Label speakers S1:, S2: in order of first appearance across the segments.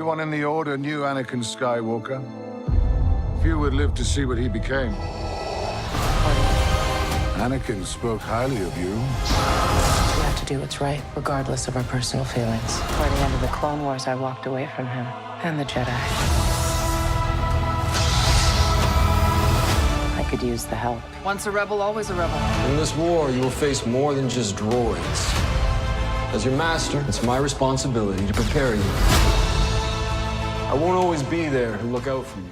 S1: Everyone in the Order knew Anakin Skywalker. Few would live to see what he became. Anakin spoke highly of you.
S2: We have to do what's right, regardless of our personal feelings. By the end of the Clone Wars, I walked away from him and the Jedi. I could use the help.
S3: Once a rebel, always a rebel.
S4: In this war, you will face more than just droids. As your master, it's my responsibility to prepare you. I won't always be there to look out for you.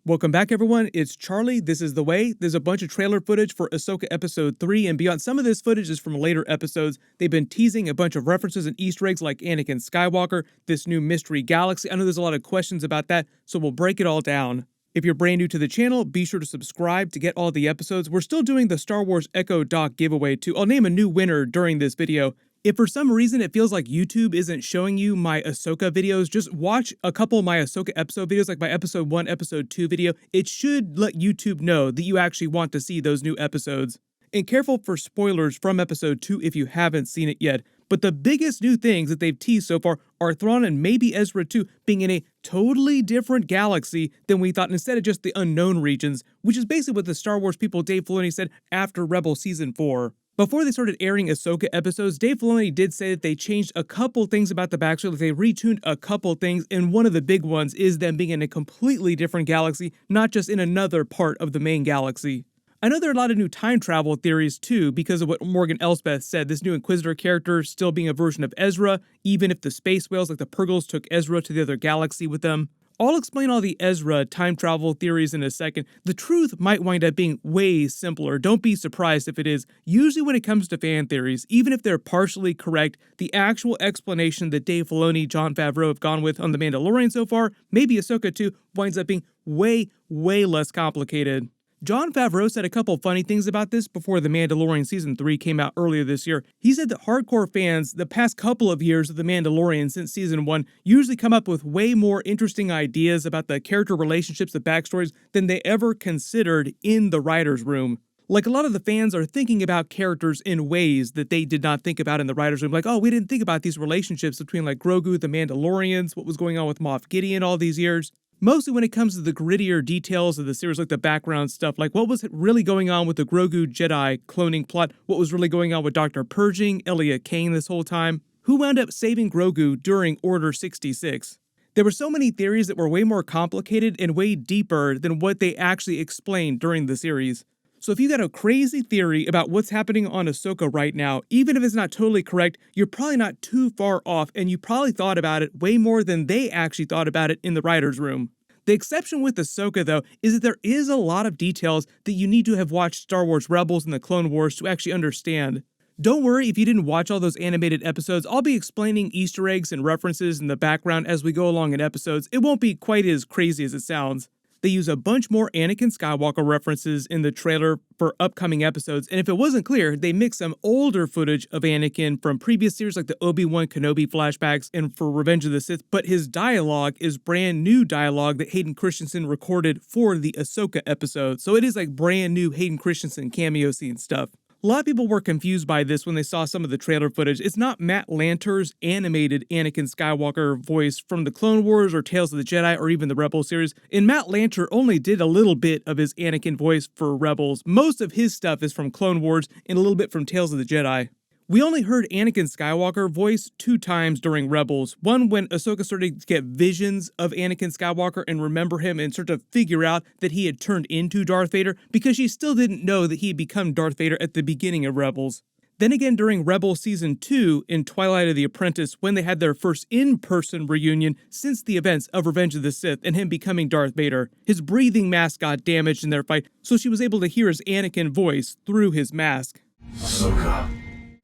S5: Welcome back, everyone. It's Charlie. This is The Way. There's a bunch of trailer footage for Ahsoka Episode 3 and beyond. Some of this footage is from later episodes. They've been teasing a bunch of references and Easter eggs like Anakin Skywalker, this new mystery galaxy. I know there's a lot of questions about that, so we'll break it all down. If you're brand new to the channel, be sure to subscribe to get all the episodes. We're still doing the Star Wars Echo Doc giveaway too. I'll name a new winner during this video. If for some reason it feels like YouTube isn't showing you my Ahsoka videos, just watch a couple of my Ahsoka episode videos, like my episode 1, episode 2 video. It should let YouTube know that you actually want to see those new episodes. And careful for spoilers from episode 2 if you haven't seen it yet. But the biggest new things that they've teased so far are Thrawn and maybe Ezra too being in a totally different galaxy than we thought, instead of just the unknown regions, which is basically what the Star Wars people Dave Filoni said after Rebels Season 4. Before they started airing Ahsoka episodes, Dave Filoni did say that they changed a couple things about the backstory, like they retuned a couple things, and one of the big ones is them being in a completely different galaxy, not just in another part of the main galaxy. I know there are a lot of new time travel theories too, because of what Morgan Elsbeth said, this new Inquisitor character still being a version of Ezra, even if the space whales like the Purgles took Ezra to the other galaxy with them. I'll explain all the Ezra time travel theories in a second. The truth might wind up being way simpler. Don't be surprised if it is. Usually when it comes to fan theories, even if they're partially correct, the actual explanation that Dave Filoni, Jon Favreau have gone with on The Mandalorian so far, maybe Ahsoka too, winds up being way less complicated. Jon Favreau said a couple funny things about this before The Mandalorian Season 3 came out earlier this year. He said that hardcore fans, the past couple of years of The Mandalorian since Season 1, usually come up with way more interesting ideas about the character relationships, the backstories, than they ever considered in the writer's room. Like, a lot of the fans are thinking about characters in ways that they did not think about in the writer's room. Like, oh, we didn't think about these relationships between, like, Grogu, the Mandalorians, what was going on with Moff Gideon all these years. Mostly when it comes to the grittier details of the series, like the background stuff, like what was really going on with the Grogu Jedi cloning plot, what was really going on with Dr. Purging, Elia Kane this whole time, who wound up saving Grogu during Order 66. There were so many theories that were way more complicated and way deeper than what they actually explained during the series. So if you got a crazy theory about what's happening on Ahsoka right now, even if it's not totally correct, you're probably not too far off, and you probably thought about it way more than they actually thought about it in the writer's room. The exception with Ahsoka, though, is that there is a lot of details that you need to have watched Star Wars Rebels and the Clone Wars to actually understand. Don't worry if you didn't watch all those animated episodes. I'll be explaining Easter eggs and references in the background as we go along in episodes. It won't be quite as crazy as it sounds. They use a bunch more Anakin Skywalker references in the trailer for upcoming episodes, and if it wasn't clear, they mix some older footage of Anakin from previous series like the Obi-Wan Kenobi flashbacks and for Revenge of the Sith, but his dialogue is brand new dialogue that Hayden Christensen recorded for the Ahsoka episode, so it is like brand new Hayden Christensen cameo scene stuff. A lot of people were confused by this when they saw some of the trailer footage. It's not Matt Lanter's animated Anakin Skywalker voice from the Clone Wars or Tales of the Jedi or even the Rebels series. And Matt Lanter only did a little bit of his Anakin voice for Rebels. Most of his stuff is from Clone Wars and a little bit from Tales of the Jedi. We only heard Anakin Skywalker voice 2 times during Rebels. One when Ahsoka started to get visions of Anakin Skywalker and remember him and start to figure out that he had turned into Darth Vader, because she still didn't know that he had become Darth Vader at the beginning of Rebels. Then again during Rebels Season 2 in Twilight of the Apprentice, when they had their first in-person reunion since the events of Revenge of the Sith and him becoming Darth Vader. His breathing mask got damaged in their fight, so she was able to hear his Anakin voice through his mask.
S1: Ahsoka.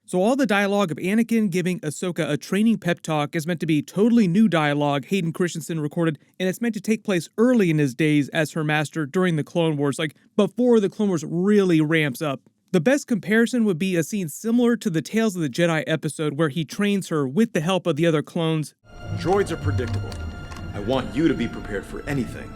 S5: So all the dialogue of Anakin giving Ahsoka a training pep talk is meant to be totally new dialogue Hayden Christensen recorded, and it's meant to take place early in his days as her master during the Clone Wars, like before the Clone Wars really ramps up. The best comparison would be a scene similar to the Tales of the Jedi episode where he trains her with the help of the other clones.
S6: Droids are predictable. I want you to be prepared for anything.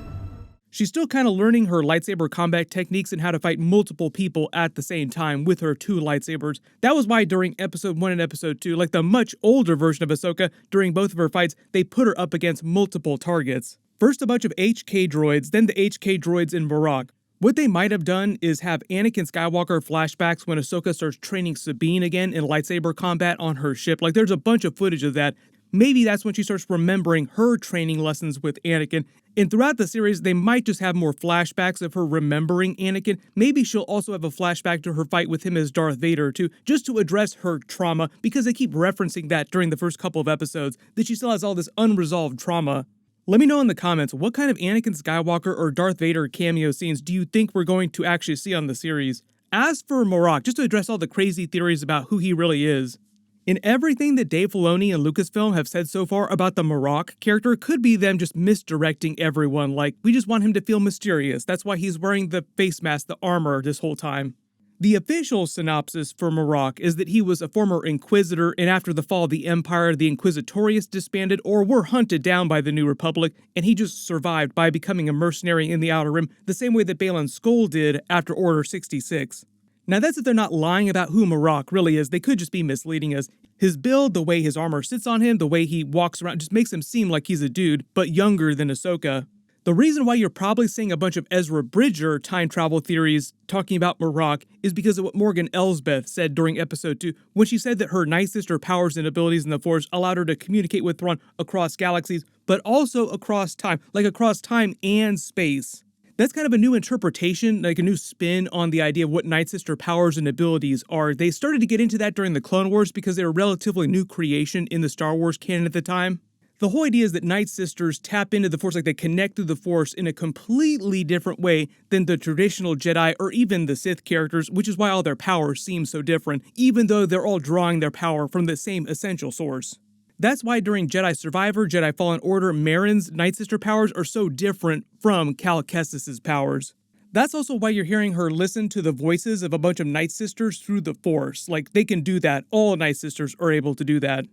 S5: She's still kind of learning her lightsaber combat techniques and how to fight multiple people at the same time with her 2 lightsabers. That was why during episode 1 and episode 2, like the much older version of Ahsoka, during both of her fights, they put her up against multiple targets. First a bunch of HK droids, then the HK droids in Marrok. What they might have done is have Anakin Skywalker flashbacks when Ahsoka starts training Sabine again in lightsaber combat on her ship. Like there's a bunch of footage of that. Maybe that's when she starts remembering her training lessons with Anakin. And throughout the series, they might just have more flashbacks of her remembering Anakin. Maybe she'll also have a flashback to her fight with him as Darth Vader too, just to address her trauma, because they keep referencing that during the first couple of episodes, that she still has all this unresolved trauma. Let me know in the comments, what kind of Anakin Skywalker or Darth Vader cameo scenes do you think we're going to actually see on the series? As for Marrok, just to address all the crazy theories about who he really is, in everything that Dave Filoni and Lucasfilm have said so far about the Marrok character could be them just misdirecting everyone, like, we just want him to feel mysterious, that's why he's wearing the face mask, the armor this whole time. The official synopsis for Marrok is that he was a former Inquisitor, and after the fall of the Empire, the Inquisitorius disbanded or were hunted down by the New Republic, and he just survived by becoming a mercenary in the Outer Rim, the same way that Baylan Skoll did after Order 66. Now that's if they're not lying about who Marrok really is, they could just be misleading us. His build, the way his armor sits on him, the way he walks around, just makes him seem like he's a dude, but younger than Ahsoka. The reason why you're probably seeing a bunch of Ezra Bridger time travel theories talking about Marrok is because of what Morgan Elsbeth said during episode 2, when she said that her Night Sister powers and abilities in the Force allowed her to communicate with Thrawn across galaxies, but also across time, like across time and space. That's kind of a new interpretation, like a new spin on the idea of what Night Sister powers and abilities are. They started to get into that during the Clone Wars because they were a relatively new creation in the Star Wars canon at the time. The whole idea is that Night Sisters tap into the Force, like they connect to the Force in a completely different way than the traditional Jedi or even the Sith characters, which is why all their powers seem so different, even though they're all drawing their power from the same essential source. That's why during Jedi Survivor, Jedi Fallen Order, Marin's Night Sister powers are so different from Cal Kestis' powers. That's also why you're hearing her listen to the voices of a bunch of Night Sisters through the Force. Like, they can do that. All Night Sisters are able to do that.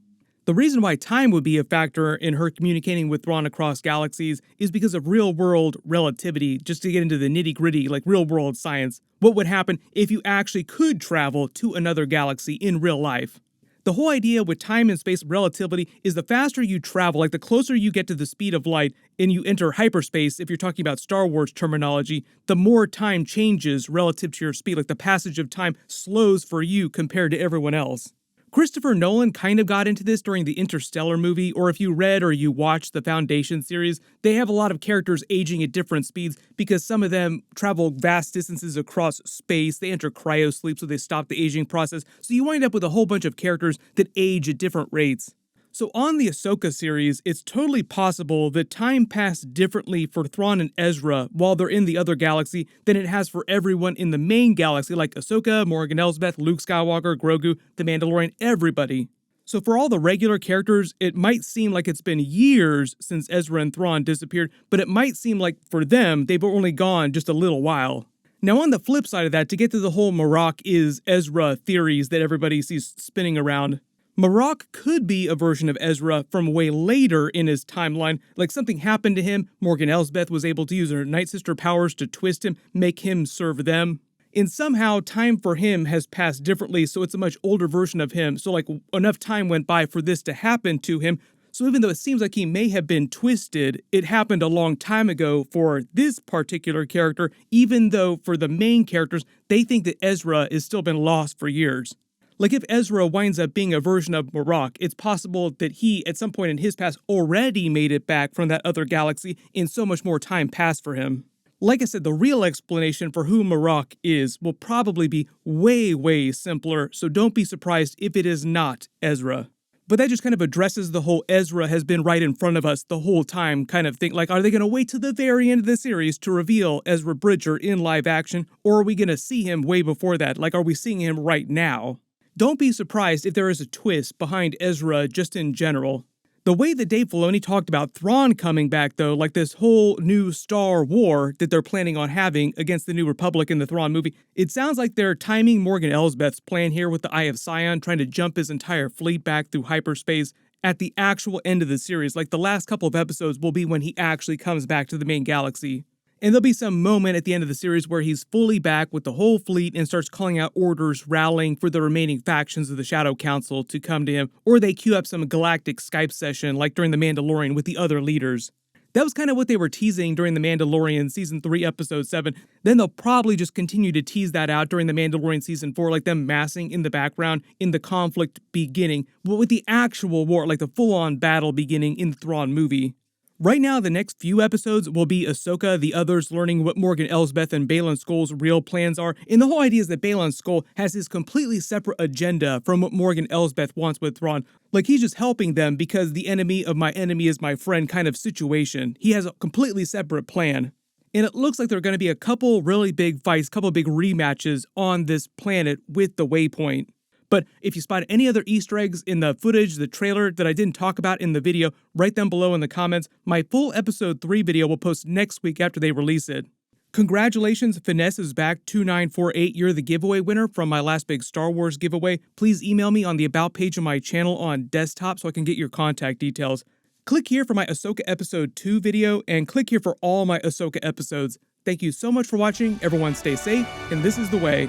S5: The reason why time would be a factor in her communicating with Thrawn across galaxies is because of real-world relativity, just to get into the nitty-gritty, like real-world science. What would happen if you actually could travel to another galaxy in real life? The whole idea with time and space relativity is the faster you travel, like the closer you get to the speed of light and you enter hyperspace, if you're talking about Star Wars terminology, the more time changes relative to your speed, like the passage of time slows for you compared to everyone else. Christopher Nolan kind of got into this during the Interstellar movie, or if you read or you watched the Foundation series, they have a lot of characters aging at different speeds because some of them travel vast distances across space, they enter cryosleep so they stop the aging process, so you wind up with a whole bunch of characters that age at different rates. So on the Ahsoka series, it's totally possible that time passed differently for Thrawn and Ezra while they're in the other galaxy than it has for everyone in the main galaxy like Ahsoka, Morgan Elsbeth, Luke Skywalker, Grogu, The Mandalorian, everybody. So for all the regular characters, it might seem like it's been years since Ezra and Thrawn disappeared, but it might seem like for them, they've only gone just a little while. Now on the flip side of that, to get to the whole Marrok is Ezra theories that everybody sees spinning around, Marrok could be a version of Ezra from way later in his timeline, like something happened to him, Morgan Elsbeth was able to use her Night Sister powers to twist him, make him serve them. And somehow time for him has passed differently, so it's a much older version of him, so like enough time went by for this to happen to him. So even though it seems like he may have been twisted, it happened a long time ago for this particular character, even though for the main characters, they think that Ezra has still been lost for years. Like if Ezra winds up being a version of Marrok, it's possible that he, at some point in his past, already made it back from that other galaxy and so much more time passed for him. Like I said, the real explanation for who Marrok is will probably be way, way simpler, so don't be surprised if it is not Ezra. But that just kind of addresses the whole Ezra has been right in front of us the whole time kind of thing. Like, are they going to wait to the very end of the series to reveal Ezra Bridger in live action, or are we going to see him way before that? Like, are we seeing him right now? Don't be surprised if there is a twist behind Ezra just in general. The way that Dave Filoni talked about Thrawn coming back though, like this whole new Star War that they're planning on having against the New Republic in the Thrawn movie, it sounds like they're timing Morgan Elsbeth's plan here with the Eye of Sion, trying to jump his entire fleet back through hyperspace at the actual end of the series. Like the last couple of episodes will be when he actually comes back to the main galaxy. And there'll be some moment at the end of the series where he's fully back with the whole fleet and starts calling out orders, rallying for the remaining factions of the Shadow Council to come to him, or they queue up some galactic Skype session like during The Mandalorian with the other leaders. That was kind of what they were teasing during The Mandalorian Season 3, Episode 7. Then they'll probably just continue to tease that out during The Mandalorian Season 4, like them massing in the background in the conflict beginning, but with the actual war, like the full-on battle beginning in the Thrawn movie. Right now, the next few episodes will be Ahsoka, the others learning what Morgan Elsbeth and Baylan Skoll's real plans are, and the whole idea is that Baylan Skoll has his completely separate agenda from what Morgan Elsbeth wants with Thrawn. Like, he's just helping them because the enemy of my enemy is my friend kind of situation. He has a completely separate plan. And it looks like there are going to be a couple really big fights, couple big rematches on this planet with the Waypoint. But if you spot any other Easter eggs in the footage, the trailer that I didn't talk about in the video, write them below in the comments. My full episode 3 video will post next week after they release it. Congratulations, Finesse is back 2948. You're the giveaway winner from my last big Star Wars giveaway. Please email me on the About page of my channel on desktop so I can get your contact details. Click here for my Ahsoka Episode 2 video, and click here for all my Ahsoka episodes. Thank you so much for watching. Everyone stay safe, and this is the way.